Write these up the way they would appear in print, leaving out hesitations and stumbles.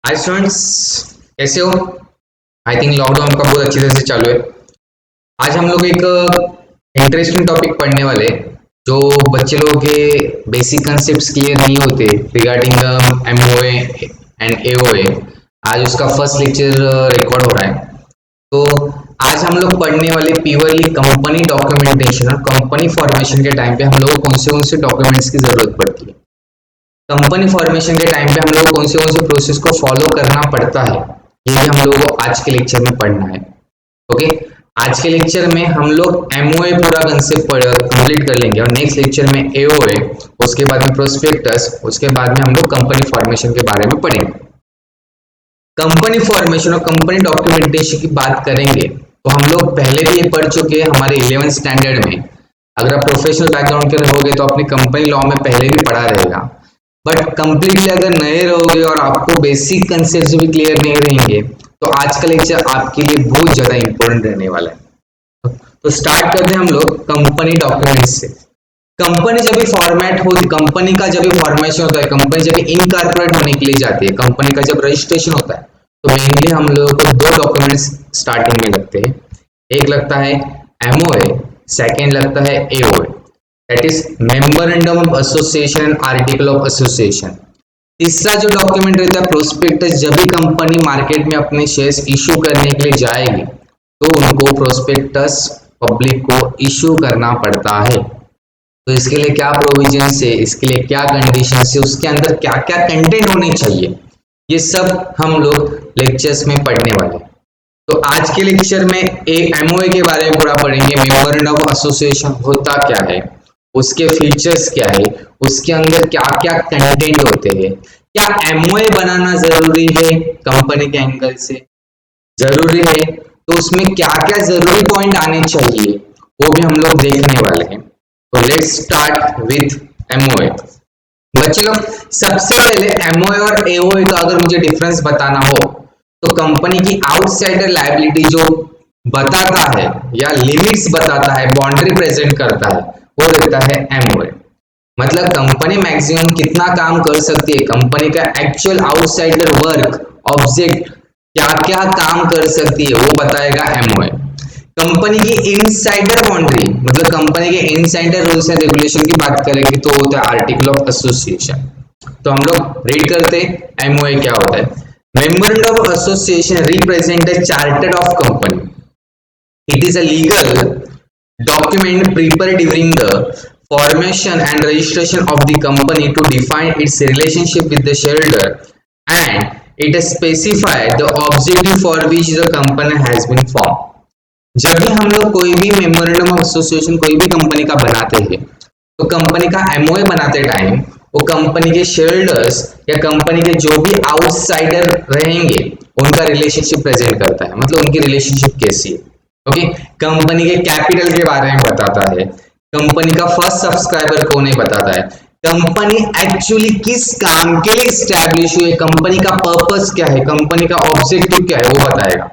Hi students, कैसे हो? I think lockdown का बहुत अच्छी तरह से चालू है। आज हम लोग एक इंटरेस्टिंग टॉपिक पढ़ने वाले जो बच्चे लोगों के बेसिक कंसेप्ट्स क्लियर नहीं होते रिगार्डिंग एमओए एंड एओए। आज उसका फर्स्ट लेक्चर रिकॉर्ड हो रहा है। तो आज हम लोग पढ़ने वाले प्योरली कंपनी डॉक्यूमेंटेशन और कंपनी फॉर्मेशन के टाइम पे हम लोग कौन से डॉक्यूमेंट्स की जरूरत पड़ती है। कंपनी फॉर्मेशन के टाइम पे हम लोग कौन से प्रोसेस को फॉलो करना पड़ता है, ये भी हम लोगों को आज के लेक्चर में पढ़ना है। ओके, आज के लेक्चर में हम लोग एमओए पूरा कंसेप्ट कंप्लीट कर लेंगे और नेक्स्ट लेक्चर में एओए, उसके बाद में प्रोस्पेक्टस, उसके बाद में हम लोग कंपनी फॉर्मेशन के बारे में पढ़ेंगे। कंपनी फॉर्मेशन और कंपनी डॉक्यूमेंटेशन की बात करेंगे तो हम लोग पहले भी ये पढ़ चुके हैं हमारे 11th स्टैंडर्ड में। अगर आप प्रोफेशनल बैकग्राउंड के रहोगे तो अपनी कंपनी लॉ में पहले भी पढ़ा रहेगा, बट कंप्लीटली अगर नए रहोगे और आपको बेसिक कंसेप्ट भी क्लियर नहीं रहेंगे तो आज का लेक्चर आपके लिए बहुत ज्यादा इंपॉर्टेंट रहने वाला है। तो स्टार्ट करते हैं हम लोग कंपनी डॉक्यूमेंट्स से। कंपनी जब भी फॉर्मेट हो, कंपनी का जब भी फॉर्मेशन होता है, कंपनी जब इनकॉर्पोरेट होने के लिए जाती है, कंपनी का जब रजिस्ट्रेशन होता है, तो मेनली हम लोगों को दो डॉक्यूमेंट्स स्टार्टिंग में लगते हैं। एक लगता है एमओए, सेकेंड लगता है AOA, that is memorandum of association and article of association. तीसरा जो डॉक्यूमेंट रहता है प्रोस्पेक्टस। जब भी कंपनी मार्केट में अपने शेयर्स इशू करने के लिए जाएगी तो उनको प्रोस्पेक्टस पब्लिक को इशू करना पड़ता है। तो इसके लिए क्या प्रोविजन है, इसके लिए क्या कंडीशन है, उसके अंदर क्या क्या कंटेंट होने चाहिए, ये सब हम लोग लेक्चर्स में पढ़ने वाले हैं। तो आज के लेक्चर में एमओए के बारे में पूरा पढ़ेंगे। मेमोरेंडम ऑफ एसोसिएशन होता क्या है, उसके फीचर्स क्या है, उसके अंदर क्या क्या कंटेंट होते हैं, क्या एमओए बनाना जरूरी है कंपनी के एंगल से, जरूरी है तो उसमें क्या क्या जरूरी पॉइंट आने चाहिए, वो भी हम लोग देखने वाले हैं। तो लेट्स स्टार्ट विथ एमओए। बच्चे लोग, सबसे पहले एमओए और एओए का अगर मुझे डिफरेंस बताना हो तो कंपनी की आउटसाइडर लायबिलिटी जो बताता है या लिमिट्स बताता है, बाउंड्री प्रेजेंट करता है, वो रहता है एमओए। मतलब कंपनी मैक्सिमम कितना काम कर सकती है, कंपनी का एक्चुअल आउटसाइडर वर्क ऑब्जेक्ट क्या क्या काम कर सकती है, वो बताएगा एमओए। कंपनी की इनसाइडर बाउंड्री, मतलब कंपनी के इनसाइडर रूल्स एंड रेगुलेशन की बात करेंगे तो होता है आर्टिकल ऑफ एसोसिएशन। तो हम लोग रीड करते हैं एमओए क्या होता है। Memorandum of association represent a charter of company. It is a legal document prepared during the formation and registration of the company to define its relationship with the shareholder, and it specifies the objective for which the company has been formed. जब भी हम लोग कोई भी memorandum of association कोई भी company का बनाते हैं तो कंपनी का एमओए बनाते टाइम वो कंपनी के शेयरहोल्डर्स या कंपनी के जो भी आउटसाइडर रहेंगे उनका रिलेशनशिप प्रेजेंट करता है, मतलब उनकी रिलेशनशिप कैसी है। ओके, कंपनी के कैपिटल के बारे में बताता है, कंपनी का फर्स्ट सब्सक्राइबर कौन है बताता है, कंपनी एक्चुअली किस काम के लिए स्टैब्लिश हुई है, कंपनी का पर्पस क्या है, कंपनी का ऑब्जेक्टिव क्या है, वो बताएगा।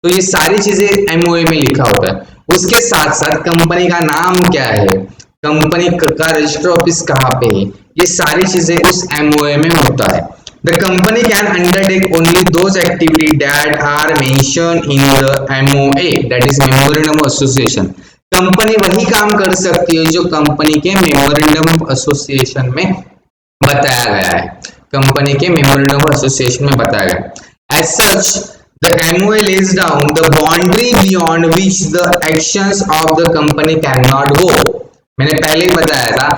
तो ये सारी चीजें एमओए में लिखा होता है। उसके साथ साथ कंपनी का नाम क्या है, कंपनी का रजिस्टर ऑफिस कहाँ पे है, ये सारी चीजें उस एमओए में होता है। The company can undertake only those activities that are mentioned in the MOA, that is Memorandum of Association. Company वही काम कर सकती है जो कंपनी के मेमोरेंडम ऑफ एसोसिएशन में बताया गया है, कंपनी के मेमोरेंडम ऑफ एसोसिएशन में बताया गया। As such, the MOA lays down the boundary beyond which the actions of the company cannot go. मैंने पहले ही बताया था,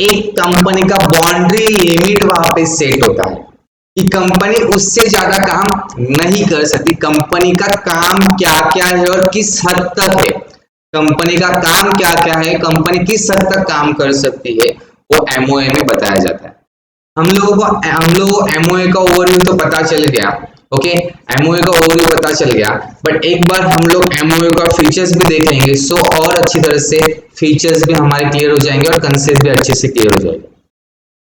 एक कंपनी का बाउंड्री लिमिट वहां पे सेट होता है कि कंपनी उससे ज्यादा काम नहीं कर सकती। कंपनी का काम क्या क्या है और किस हद तक है, कंपनी का काम क्या क्या है, कंपनी किस हद तक काम कर सकती है, वो एमओए में बताया जाता है। हम लोगों को एमओए का ओवरव्यू तो पता चल गया। ओके, एमओए का ओवरव्यू पता चल गया, बट एक बार हम लोग एमओए का फीचर्स भी देख लेंगे सो और अच्छी तरह से फीचर्स भी हमारे क्लियर हो जाएंगे और कंसेप्ट भी अच्छे से क्लियर हो जाएगा।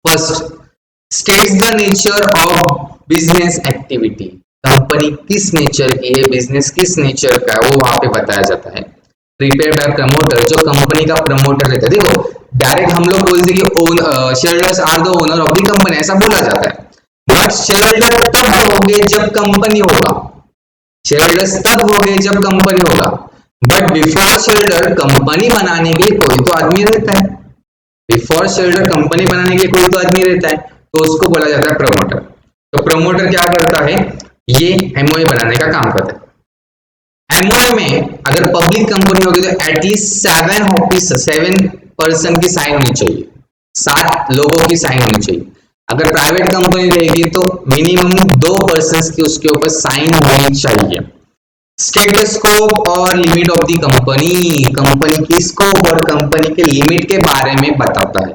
First, states the nature of business activity. Company किस नेचर की है, बिजनेस किस नेचर का है, वो वहां पे बताया जाता है। प्रिपेयर बाय प्रमोटर, जो कंपनी का प्रमोटर रहता है। देखो, डायरेक्ट हम लोग बोलते हैं कि shareholders are the owner of the company, ऐसा बोला जाता है, बट शेयर होल्डर तब होगे जब कंपनी होगा, शेयर होल्डर्स तब होगे जब कंपनी होगा, but before share holder company बनाने के लिए कोई तो आदमी रहता है, बिफोर शेयर होल्डर कंपनी बनाने के लिए कोई तो आदमी रहता है, तो उसको बोला जाता है प्रमोटर। तो प्रमोटर क्या करता है, ये एमओए बनाने का काम करता है। एमओए में अगर पब्लिक कंपनी होगी तो एटलीस्ट 7 की साइन होनी चाहिए, 7 लोगों की साइन होनी चाहिए। अगर प्राइवेट कंपनी रहेगी तो मिनिमम 2 पर्सन की उसके ऊपर साइन होनी चाहिए। स्टेटस स्कोप और limit of the company, company की स्कोप और कंपनी के लिमिट के बारे में बताता है।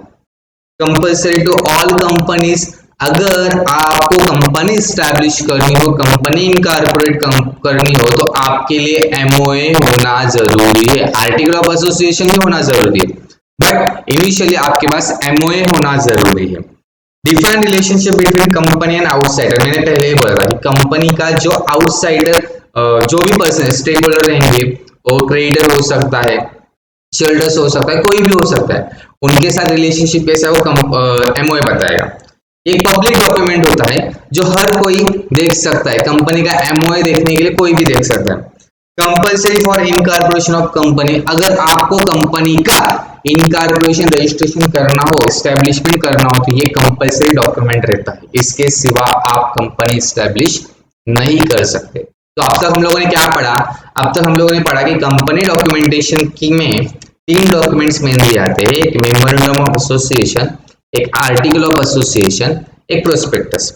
कंपल्सरी टू ऑल कंपनीज, अगर आपको कंपनी स्टैब्लिश करनी हो, कंपनी इनकॉर्पोरेट करनी हो, तो आपके लिए एमओए होना जरूरी है। आर्टिकल ऑफ एसोसिएशन भी होना जरूरी है, बट इनिशियली आपके पास एमओए होना जरूरी है। Different relationship between company and outsider, मैंने पहले ही बोला था कि कंपनी का जो आउटसाइडर जो भी पर्सन स्टेक होल्डर रहेंगे, वो क्रेडिटर हो सकता है, शेयरहोल्डर्स हो सकता है, कोई भी हो सकता है, उनके साथ रिलेशनशिप कैसा है वो एमओए बताएगा। एक पब्लिक डॉक्यूमेंट होता है जो हर कोई देख सकता है, कंपनी का एमओए देखने के लिए कोई भी देख सकता है। Compulsory for incorporation of company, अगर आपको कंपनी का इनकॉर्पोरेशन रजिस्ट्रेशन करना हो, एस्टेब्लिशमेंट करना हो, तो ये कंपल्सरी डॉक्यूमेंट रहता है, इसके सिवा आप कंपनी एस्टेब्लिश नहीं कर सकते। तो अब तक हम लोगों ने क्या पढ़ा, अब तक हम लोगों ने पढ़ा कि कंपनी डॉक्यूमेंटेशन की में 3 डॉक्यूमेंट्स मेनली आते हैं, एक मेमोरेंडम ऑफ एसोसिएशन, एक आर्टिकल ऑफ एसोसिएशन, एक प्रोस्पेक्टस।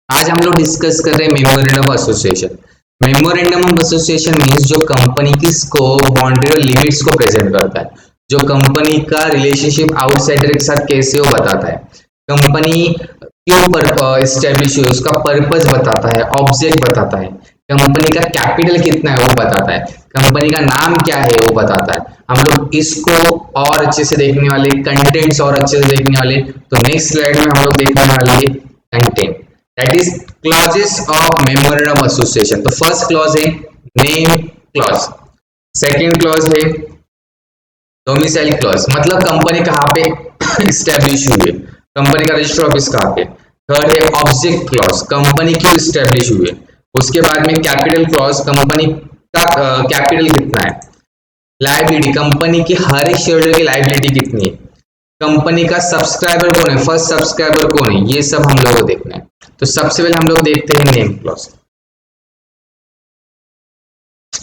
आज हम लोग डिस्कस कर रहे हैं memorandum of association. Memorandum of association means जो कंपनी की स्कोप, बाउंड्री और लिमिट्स को प्रेजेंट करता है, जो कंपनी का रिलेशनशिप आउटसाइडर के साथ कैसे वो बताता है, कंपनी क्यों पर एस्टेब्लिश हुई, उसका पर्पस बताता है, ऑब्जेक्ट बताता है, कंपनी का कैपिटल कितना है वो बताता है, कंपनी का नाम क्या है वो बताता है। हम लोग इसको और अच्छे से देखने वाले, कंटेंट्स और अच्छे से देखने वाले, तो नेक्स्ट स्लाइड में हम लोग देखने वाले हैं content, that is clauses of memorandum of association. तो फर्स्ट क्लॉज है नेम क्लॉज, सेकेंड क्लॉज है डोमिसाइल क्लॉज, मतलब कंपनी कहाँ पे स्टैब्लिश हुई है, कंपनी का रजिस्टर ऑफिस कहाँ पे। थर्ड है ऑब्जेक्ट क्लॉज, कंपनी क्यों स्टैब्लिश हुई है। उसके बाद में कैपिटल क्लॉज, कंपनी का कैपिटल कितना है। लायबिलिटी, कंपनी की हर एक शेयर होल्डर की लायबिलिटी कितनी है। कंपनी का सब्सक्राइबर कौन है, फर्स्ट सब्सक्राइबर कौन है, ये सब हम लोगों को देखना है। तो सबसे पहले हम लोग देखते हैं name clause.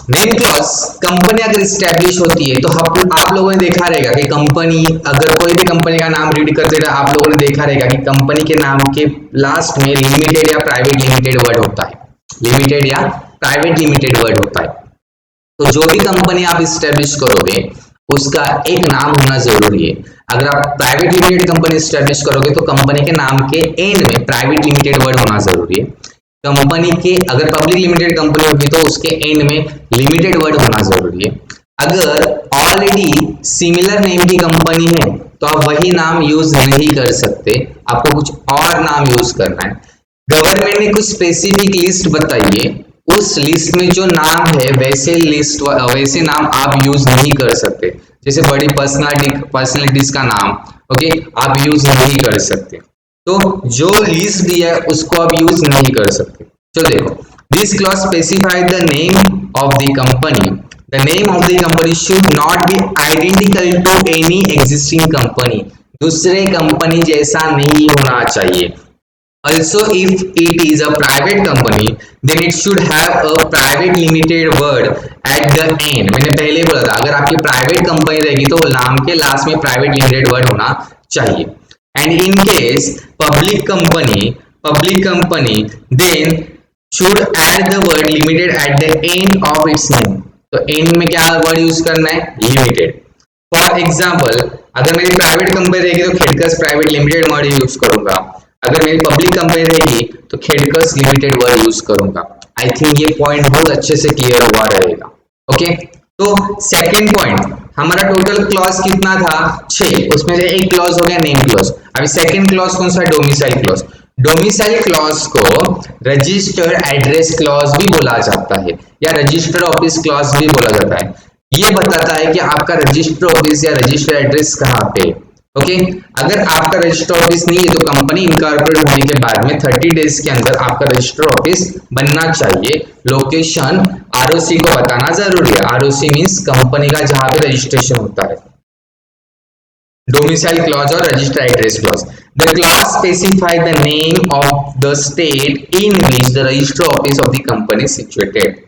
Name clause, company अगर स्टैब्लिश होती है तो आप लोगों ने देखा रहेगा कि कंपनी, अगर कोई भी कंपनी का नाम रीड करते रहे, आप लोगों ने देखा रहेगा कि कंपनी के नाम के लास्ट में लिमिटेड या प्राइवेट लिमिटेड वर्ड होता है, लिमिटेड या प्राइवेट लिमिटेड वर्ड होता है। तो जो भी कंपनी आप स्टैब्लिश करोगे उसका एक नाम होना जरूरी है। अगर आप प्राइवेट लिमिटेड कंपनी स्टैब्लिश करोगे तो कंपनी के नाम के एंड में प्राइवेट लिमिटेड वर्ड होना जरूरी है। कंपनी के अगर पब्लिक लिमिटेड कंपनी होगी तो उसके एंड में लिमिटेड वर्ड होना जरूरी है। अगर ऑलरेडी सिमिलर नेम की कंपनी है तो आप वही नाम यूज नहीं कर सकते, आपको कुछ और नाम यूज करना है। गवर्नमेंट ने कुछ स्पेसिफिक लिस्ट बताइए, उस लिस्ट में जो नाम है वैसे नाम आप यूज नहीं कर सकते। जैसे बड़ी पर्सनालिटीज का नाम ओके आप यूज नहीं कर सकते, तो जो लिस्ट दिया है उसको आप यूज नहीं कर सकते। चलो देखो, this clause specify the name of the company, the name of the company should not be identical to any existing company, दूसरे कंपनी जैसा नहीं होना चाहिए। Also, if it is a private company, then it should have a private limited word at the end. मैंने पहले ही बोला था, अगर आपकी प्राइवेट कंपनी रहेगी तो नाम के लास्ट में प्राइवेट लिमिटेड वर्ड होना चाहिए। And in case public company, then should add the word limited at the end of its name. तो end में क्या वर्ड यूज करना है, limited. For example, अगर मेरी प्राइवेट कंपनी रहेगी तो खेडकर्स प्राइवेट लिमिटेड वर्ड यूज करूंगा, अगर मेरी पब्लिक कंपनी रहेगी तो खेडकर्स लिमिटेड वर्ड यूज करूंगा। आई थिंक ये पॉइंट बहुत अच्छे से क्लियर हुआ रहेगा। ओके, तो सेकंड पॉइंट, हमारा टोटल क्लॉज कितना था, 6, उसमें से एक क्लॉज हो गया नेम क्लॉज। अभी सेकंड क्लॉज कौन सा, डोमिसाइल क्लॉज। डोमिसाइल क्लॉज को रजिस्टर्ड एड्रेस क्लॉज भी बोला जाता है या रजिस्टर्ड ऑफिस क्लॉज भी बोला जाता है। ये बताता है कि आपका रजिस्टर ऑफिस या रजिस्टर एड्रेस कहाँ पे, ओके अगर आपका रजिस्टर ऑफिस नहीं है तो कंपनी इनकॉर्पोरेट होने के बाद में 30 डेज के अंदर आपका रजिस्टर ऑफिस बनना चाहिए। लोकेशन आरओसी को बताना जरूरी है। आरओसी मींस कंपनी का जहां पे रजिस्ट्रेशन होता है। डोमिसाइल क्लॉज और register address clause. The clause specify the name of the state in which the register office of the company situated.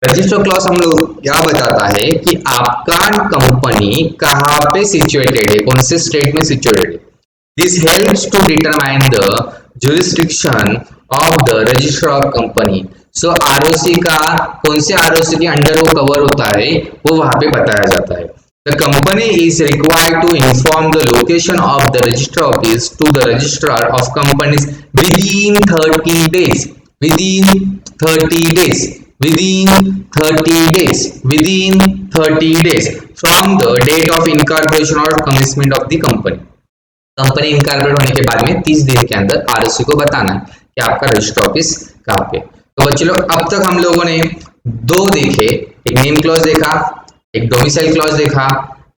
Register clause हम लोग क्या बताता है कि आपका कंपनी कहाँ पे सिचुएटेड है, कौन से स्टेट में सिचुएटेड है। This helps to determine the jurisdiction of the register of company. So ROC का कौन से आरओसी के अंडर वो कवर होता है वो वहां पे बताया जाता है। The company is required to inform the location of the register office to the registrar of companies within 30 days. Within 30 days. Within 30 days. Within 30 days from the date of incorporation or commencement of the company. Company incorporate होने के बाद में 30 दिन के अंदर ROC को बताना है कि आपका रजिस्टर ऑफिस कहाँ पे। तो बच्चों लोग अब तक हम लोगों ने दो देखे, एक नेम क्लॉज देखा, एक डोमिसाइल क्लॉज देखा।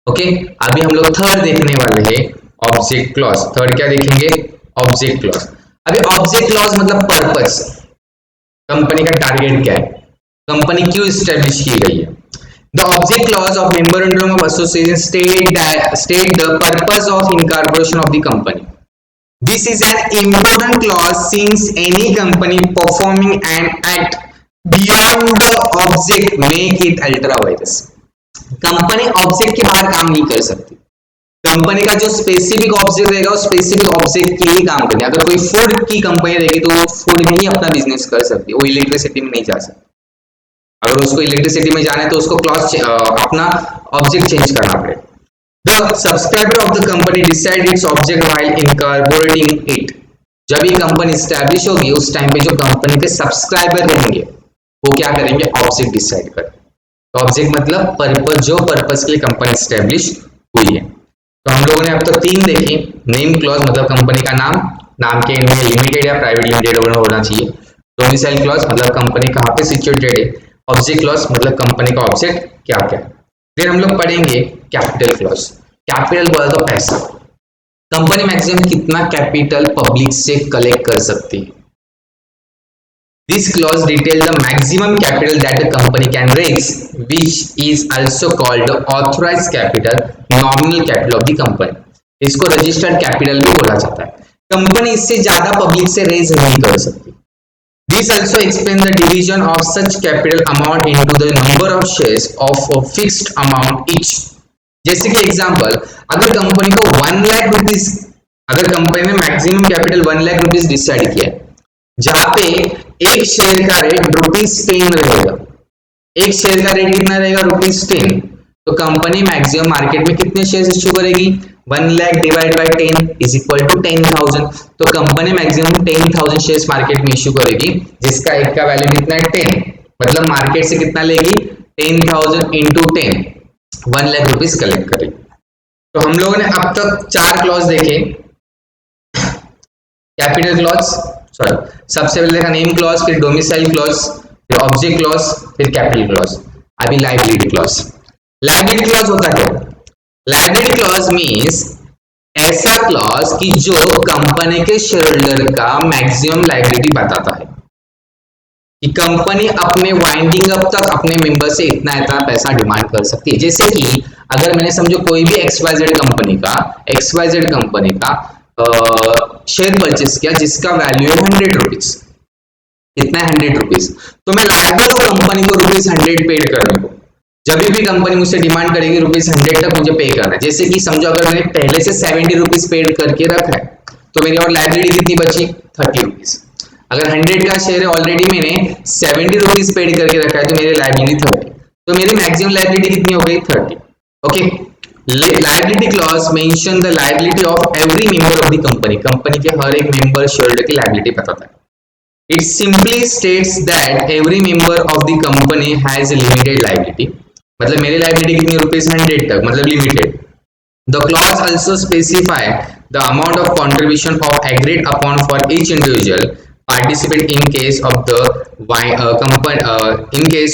ओके अभी हम लोग थर्ड देखने वाले हैं ऑब्जेक्ट क्लॉज। थर्ड क्या देखेंगे? Object clause. अभी ऑब्जेक्ट क्लॉज मतलब पर्पस, कंपनी का टारगेट क्या है, कंपनी क्यों स्टैब्लिश की गई है। The object clause of memorandum of association state the purpose of incorporation of the company. This is an important clause since any company performing an act beyond the object make it ultra virus। Company object के बाहर काम नहीं कर सकती। Company का जो specific object रहेगा वो स्पेसिफिक ऑब्जेक्ट के लिए काम करेगा। अगर कोई फूड की कंपनी रहेगी तो वो फूड में ही अपना बिजनेस कर सकती है, वो इलेक्ट्रिसिटी में नहीं जा सकती। अगर उसको इलेक्ट्रिसिटी में जाना है तो उसको क्लॉज अपना ऑब्जेक्ट चेंज करना पड़ेगा। The subscriber of the company decide its object while incorporating it। जब ये कंपनी स्टैब्लिश होगी उस टाइम पे जो कंपनी के सब्सक्राइबर रहेंगे वो क्या करेंगे? ऑब्जेक्ट डिसाइड करेंगे। तो ऑब्जेक्ट मतलब पर्पस, जो पर्पस के लिए कंपनी स्टैब्लिश हुई है। तो हम लोगों ने अब तक तीन देखी। नेम क्लॉज मतलब कंपनी का नाम, नाम के एंड में लिमिटेड या प्राइवेट लिमिटेड होना चाहिए। डोमिसाइल क्लॉज मतलब कंपनी कहाँ पे सिचुएटेड है। ऑब्जेक्ट क्लॉज मतलब कंपनी का ऑब्जेक्ट क्या क्या है। फिर हम लोग पढ़ेंगे कैपिटल क्लॉज। कैपिटल बोला तो पैसा। कंपनी मैक्सिमम कितना कैपिटल पब्लिक से कलेक्ट कर सकती है। This clause details the maximum capital that a company can raise, which is also called the authorized capital, nominal capital of the company। इसको registered capital भी बोला जाता है। कंपनी इससे ज्यादा पब्लिक से रेज नहीं कर सकती। This also explains the division of such capital amount into the number of shares of a fixed amount each। जैसे कि एग्जांपल, अगर कंपनी को 1 लाख रुपीस, अगर कंपनी ने maximum capital 1 lakh rupees decide किया है, जहां पे एक शेयर का रेट ₹10 रहेगा। एक शेयर का रेट कितना रहेगा? ₹10। तो कंपनी मैक्सिमम मार्केट में कितने शेयर इश्यू करेगी? 1 lakh divide by 10 is equal to 10,000। तो कंपनी मैक्सिमम 10,000 शेयर्स मार्केट में इश्यू करेगी, जिसका एक का वैल्यू कितना है? 10। मतलब मार्केट से कितना लेगी? 10,000 इंटू 10, 1 लाख रुपीस कलेक्ट करेगी। तो हम लोगों ने अब तक 4 क्लॉज देखे। कैपिटल क्लॉज, सॉरी, सबसे पहले देखा नेम क्लॉज, फिर डोमिसाइल क्लॉज, फिर ऑब्जेक्ट क्लॉज, फिर कैपिटल क्लॉज। अभी लायबिलिटी क्लॉज। लायबिलिटी क्लॉज होता क्या? लायबिलिटी क्लॉज मींस ऐसा क्लॉज कि जो कंपनी के शेयर होल्डर का मैक्सिमम लायबिलिटी बताता है कि कंपनी अपने वाइंडिंग अप तक अपने मेंबर से इतना इतना पैसा डिमांड कर सकती है। जैसे कि अगर मैंने समझो कोई भी XYZ कंपनी का शेयर परचेस किया जिसका वैल्यू है 100 रुपीज, कितना है? 100 रुपीज। तो मैं लायबल हूं कंपनी को ₹100 पेड करने को। जब भी कंपनी मुझसे डिमांड करेगी ₹100 तक मुझे पे करना है। जैसे कि समझो अगर मैंने पहले से 70 रुपीज पेड करके रखा है तो मेरी और लायबिलिटी कितनी बची? 30 रुपीज। अगर 100 का शेयर है, ऑलरेडी मैंने 70 रुपीज पेड करके रखा है तो मेरी लायबिलिटी 30। तो मेरी मैक्सिमम लायबिलिटी कितनी हो गई? 30। Okay. Liability clause mention the liability of every member of the company. Company के हर एक मेंबर शेयर की लायबिलिटी बताता है। It simply states that every member of the company has a limited liability. मतलब मेरी लायबिलिटी कितनी? ₹100 तक, मतलब limited. The clause also specify the amount of contribution of agreed upon for each individual participate in case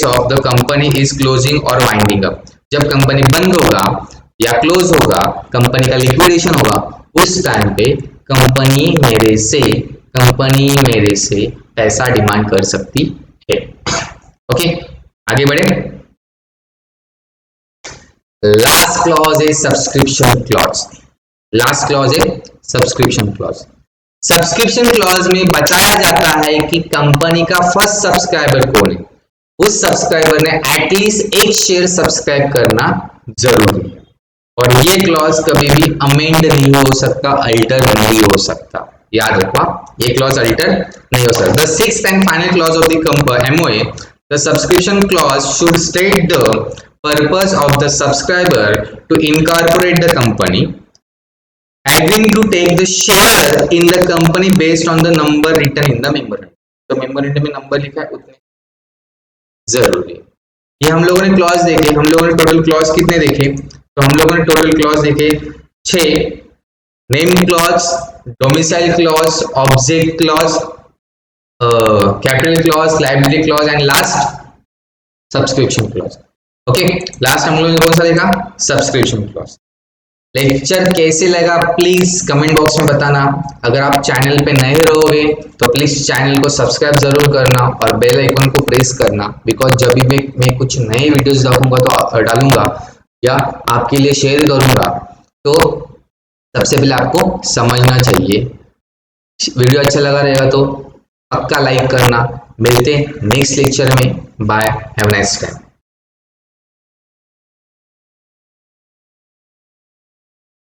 of the company is closing or winding up। जब company बंद होगा या close होगा कंपनी का लिक्विडेशन होगा, उस टाइम पे company मेरे से पैसा डिमांड कर सकती है। ओके, आगे बढ़े। लास्ट क्लॉज है सब्सक्रिप्शन क्लॉज। लास्ट क्लॉज है सब्सक्रिप्शन क्लॉज। सब्सक्रिप्शन क्लॉज में बताया जाता है कि कंपनी का फर्स्ट सब्सक्राइबर कौन है, उस सब्सक्राइबर ने एटलीस्ट एक शेयर सब्सक्राइब करना जरूरी है, और ये क्लॉज कभी भी अमेंड नहीं हो सकता, अल्टर नहीं हो सकता। याद रखो, ये क्लॉज अल्टर नहीं हो सकता। The sixth and final clause of the MOA, the subscription clause should state the purpose of the subscriber to incorporate the company, agreeing to take the share in the company based on the number written in the memorandum। तो memorandum में number लिखा है उतने जरूरी है। ये हम लोगों ने क्लॉज देखे, हम लोगों ने टोटल क्लॉज कितने देखे, तो हम लोगों ने टोटल क्लॉज देखे 6। Name clause, domicile clause, object clause, capital clause, liability clause and last subscription clause. Okay, last हम लोगों ने कौन सा देखा, सब्सक्रिप्शन क्लॉज। लेक्चर कैसे लगा प्लीज कमेंट बॉक्स में बताना। अगर आप चैनल पे नए रहोगे तो प्लीज चैनल को सब्सक्राइब जरूर करना और बेल आइकन को प्रेस करना, बिकॉज जब भी मैं कुछ नए वीडियोस डालूंगा या आपके लिए शेयर करूंगा तो सबसे पहले आपको समझना चाहिए। वीडियो अच्छा लगा रहेगा तो पक्का लाइक करना। मिलते हैं नेक्स्ट लेक्चर में। Bye, have a nice time.